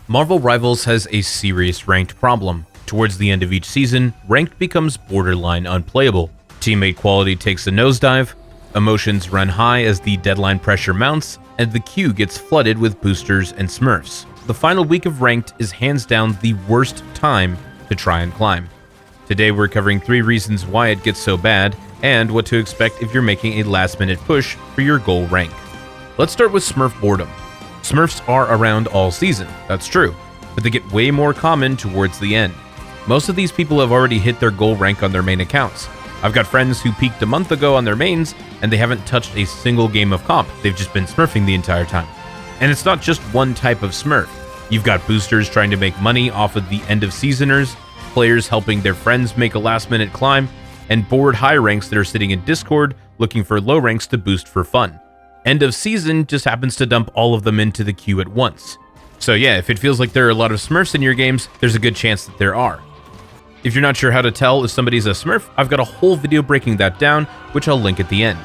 Marvel Rivals has a serious ranked problem. Towards the end of each season, ranked becomes borderline unplayable. Teammate quality takes a nosedive, emotions run high as the deadline pressure mounts, and the queue gets flooded with boosters and smurfs. The final week of ranked is hands down the worst time to try and climb. Today we're covering 3 reasons why it gets so bad, and what to expect if you're making a last-minute push for your goal rank. Let's start with Smurf boredom. Smurfs are around all season, that's true, but they get way more common towards the end. Most of these people have already hit their goal rank on their main accounts. I've got friends who peaked a month ago on their mains, and they haven't touched a single game of comp. They've just been smurfing the entire time. And it's not just one type of smurf. You've got boosters trying to make money off of the end of seasoners, players helping their friends make a last-minute climb, and bored high ranks that are sitting in Discord looking for low ranks to boost for fun. End of season just happens to dump all of them into the queue at once. So yeah, if it feels like there are a lot of smurfs in your games, there's a good chance that there are. If you're not sure how to tell if somebody's a smurf, I've got a whole video breaking that down, which I'll link at the end.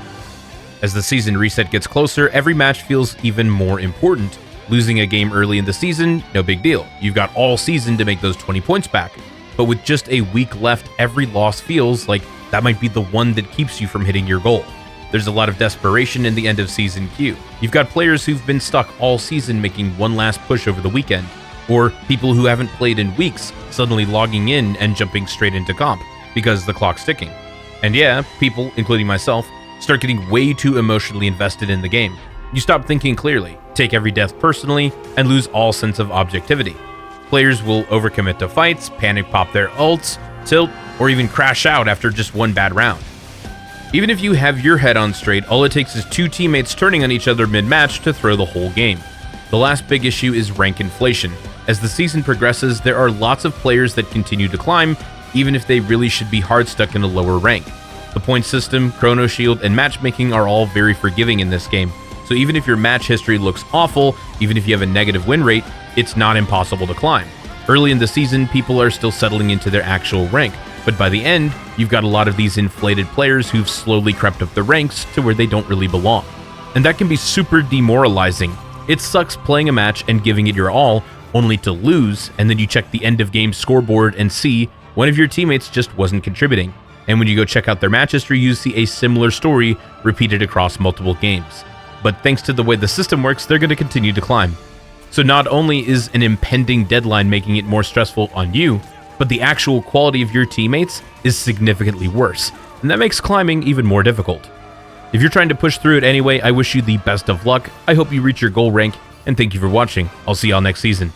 As the season reset gets closer, every match feels even more important. Losing a game early in the season, no big deal. You've got all season to make those 20 points back. But with just a week left, every loss feels like that might be the one that keeps you from hitting your goal. There's a lot of desperation in the end of season queue. You've got players who've been stuck all season making one last push over the weekend, or people who haven't played in weeks suddenly logging in and jumping straight into comp because the clock's ticking. And yeah, people, including myself, start getting way too emotionally invested in the game. You stop thinking clearly, take every death personally, and lose all sense of objectivity. Players will overcommit to fights, panic pop their ults, tilt, or even crash out after just one bad round. Even if you have your head on straight, all it takes is 2 teammates turning on each other mid-match to throw the whole game. The last big issue is rank inflation. As the season progresses, there are lots of players that continue to climb, even if they really should be hard stuck in a lower rank. The point system, chrono shield, and matchmaking are all very forgiving in this game, so even if your match history looks awful, even if you have a negative win rate, it's not impossible to climb. Early in the season, people are still settling into their actual rank, but by the end, you've got a lot of these inflated players who've slowly crept up the ranks to where they don't really belong. And that can be super demoralizing. It sucks playing a match and giving it your all, only to lose, and then you check the end of game scoreboard and see one of your teammates just wasn't contributing. And when you go check out their match history, you see a similar story repeated across multiple games. But thanks to the way the system works, they're going to continue to climb. So not only is an impending deadline making it more stressful on you, but the actual quality of your teammates is significantly worse, and that makes climbing even more difficult. If you're trying to push through it anyway, I wish you the best of luck. I hope you reach your goal rank, and thank you for watching. I'll see y'all next season.